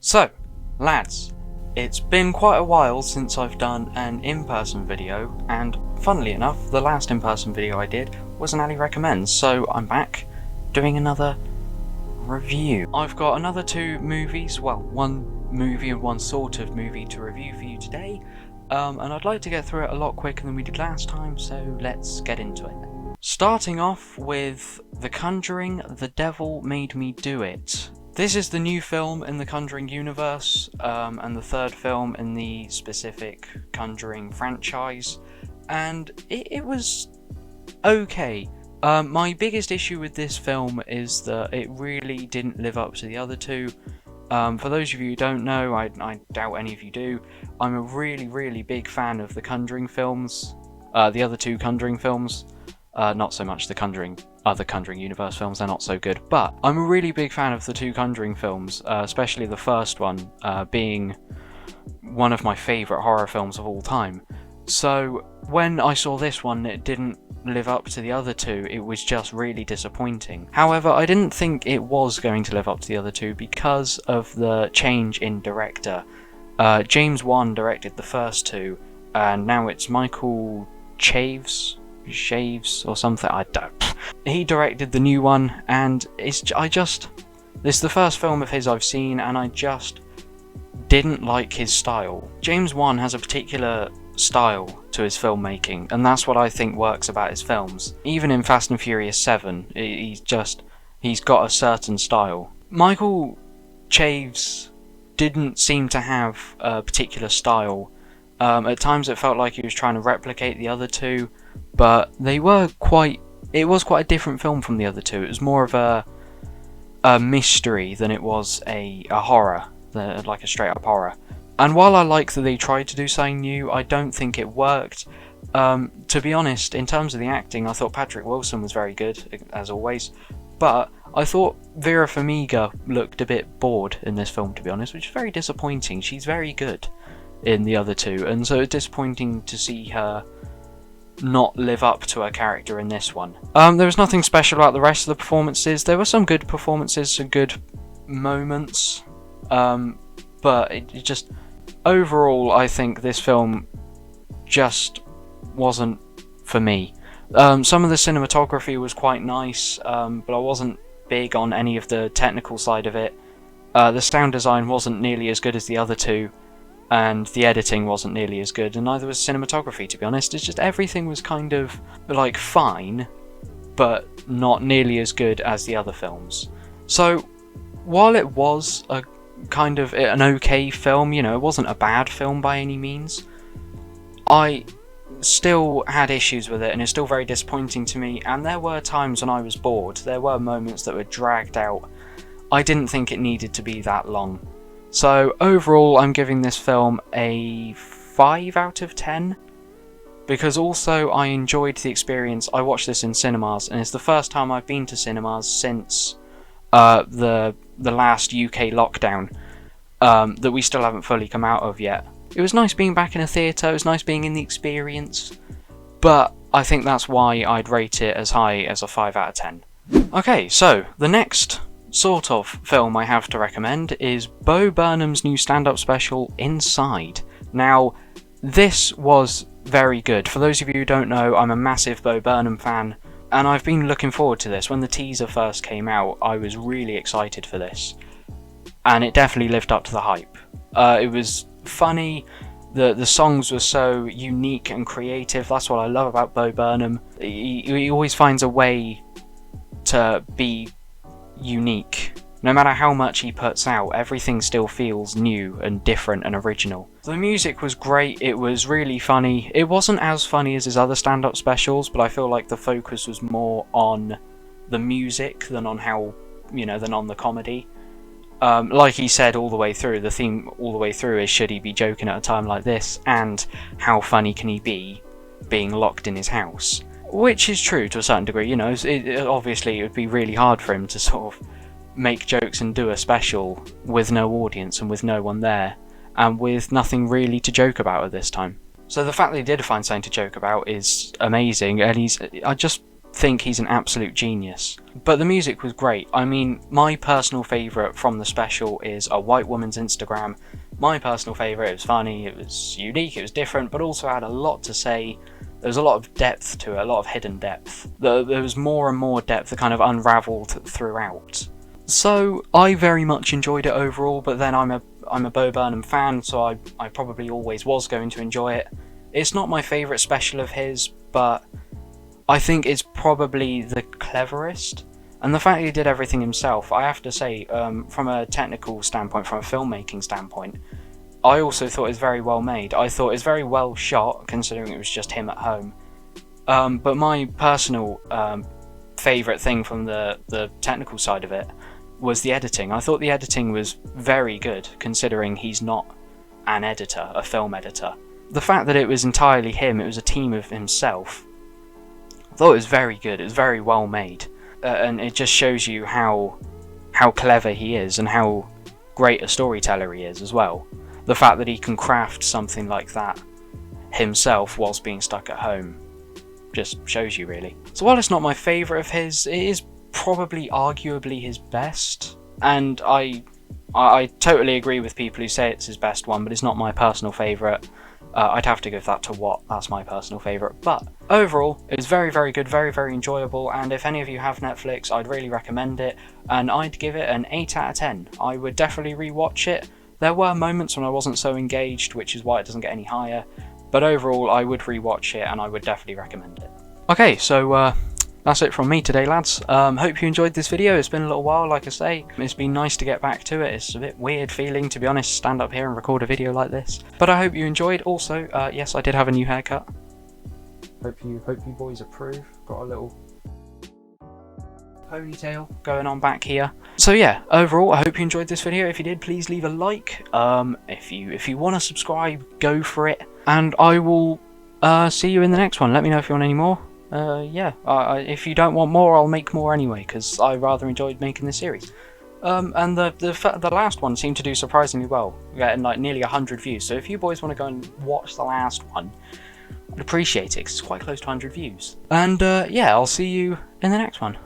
So, lads, it's been quite a while since I've done an in-person video, and funnily enough, the last in-person video I did was an Ali Recommends, so I'm back doing another review. I've got another two movies, well, one movie and one sort of movie to review for you today, and I'd like to get through it a lot quicker than we did last time, so let's get into it. Starting off with The Conjuring, The Devil Made Me Do It. This is the new film in the Conjuring universe, and the third film in the specific Conjuring franchise, and it was okay. My biggest issue with this film is that it really didn't live up to the other two. For those of you who don't know, I doubt any of you do, I'm a really big fan of the Conjuring films, the other two Conjuring films. Not so much the other Conjuring universe films, they're not so good, but I'm a really big fan of the two Conjuring films, especially the first one, being one of my favourite horror films of all time. So when I saw this one, it didn't live up to the other two, it was just really disappointing. However, I didn't think it was going to live up to the other two because of the change in director. James Wan directed the first two, and now it's Michael Chaves or something, I don't. He directed the new one, and this is the first film of his I've seen, and I just didn't like his style. James Wan has a particular style to his filmmaking, and that's what I think works about his films. Even in Fast and Furious 7, he's got a certain style. Michael Chaves didn't seem to have a particular style. At times it felt like he was trying to replicate the other two, but it was quite a different film from the other two. It was more of a mystery than it was a horror, like a straight up horror. And while I like that they tried to do something new, I don't think it worked. To be honest, in terms of the acting, I thought Patrick Wilson was very good, as always, but I thought Vera Farmiga looked a bit bored in this film, to be honest, which is very disappointing. She's very good in the other two, and so it's disappointing to see her not live up to her character in this one. There was nothing special about the rest of the performances. There were some good performances, some good moments, but it just overall I think this film just wasn't for me. Some of the cinematography was quite nice, but I wasn't big on any of the technical side of it. The sound design wasn't nearly as good as the other two, and the editing wasn't nearly as good, and neither was cinematography, to be honest. It's just everything was kind of like fine, but not nearly as good as the other films. So while it was a kind of an okay film, you know, it wasn't a bad film by any means, I still had issues with it, and it's still very disappointing to me, and there were times when I was bored. There were moments that were dragged out. I didn't think it needed to be that long. So overall, I'm giving this film a 5 out of 10, because also I enjoyed the experience. I watched this in cinemas, and it's the first time I've been to cinemas since the last UK lockdown that we still haven't fully come out of yet. It was nice being back in a theatre, it was nice being in the experience, but I think that's why I'd rate it as high as a 5 out of 10. Okay, so the next sort of film I have to recommend is Bo Burnham's new stand-up special, Inside. Now, this was very good. For those of you who don't know, I'm a massive Bo Burnham fan, and I've been looking forward to this. When the teaser first came out, I was really excited for this, and it definitely lived up to the hype. It was funny, the songs were so unique and creative. That's what I love about Bo Burnham. He always finds a way to be unique. No matter how much he puts out, everything still feels new and different and original. The music was great, it was really funny. It wasn't as funny as his other stand-up specials, but I feel like the focus was more on the music than on than on the comedy. Like he said all the way through, the theme all the way through is, should he be joking at a time like this, and how funny can he be being locked in his house? Which is true to a certain degree, you know. Obviously it would be really hard for him to sort of make jokes and do a special with no audience and with no one there, and with nothing really to joke about at this time. So the fact that he did find something to joke about is amazing, and I just think he's an absolute genius. But the music was great. I mean, my personal favourite from the special is A White Woman's Instagram. My personal favourite, it was funny, it was unique, it was different, but also had a lot to say. There was a lot of depth to it, a lot of hidden depth. There was more and more depth that kind of unravelled throughout. So I very much enjoyed it overall, but then I'm a Bo Burnham fan, so I probably always was going to enjoy it. It's not my favourite special of his, but I think it's probably the cleverest. And the fact he did everything himself, I have to say, from a technical standpoint, from a filmmaking standpoint, I also thought it was very well made. I thought it was very well shot, considering it was just him at home. But my personal favourite thing from the technical side of it was the editing. I thought the editing was very good, considering he's not an editor, a film editor. The fact that it was entirely him, it was a team of himself, I thought it was very good, it was very well made. And it just shows you how clever he is and how great a storyteller he is as well. The fact that he can craft something like that himself whilst being stuck at home just shows you, really. So while it's not my favourite of his, it is probably arguably his best, and I totally agree with people who say it's his best one, but it's not my personal favourite. I'd have to give that to What, that's my personal favourite. But overall, it was very, very good, very, very enjoyable, and if any of you have Netflix, I'd really recommend it, and I'd give it an 8 out of 10. I would definitely rewatch it. There were moments when I wasn't so engaged, which is why it doesn't get any higher, but overall, I would rewatch it, and I would definitely recommend it. Okay, so that's it from me today, lads. Hope you enjoyed this video. It's been a little while, like I say. It's been nice to get back to it. It's a bit weird feeling, to be honest, stand up here and record a video like this. But I hope you enjoyed. Also, yes, I did have a new haircut. Hope you boys approve. Got a little ponytail going on back here. So yeah, overall, I hope you enjoyed this video. If you did, please leave a like. If you want to subscribe, go for it. And I will see you in the next one. Let me know if you want any more. Yeah, if you don't want more, I'll make more anyway, because I rather enjoyed making this series. And the last one seemed to do surprisingly well, getting like nearly 100 views. So if you boys want to go and watch the last one, I'd appreciate it, because it's quite close to 100 views. And yeah, I'll see you in the next one.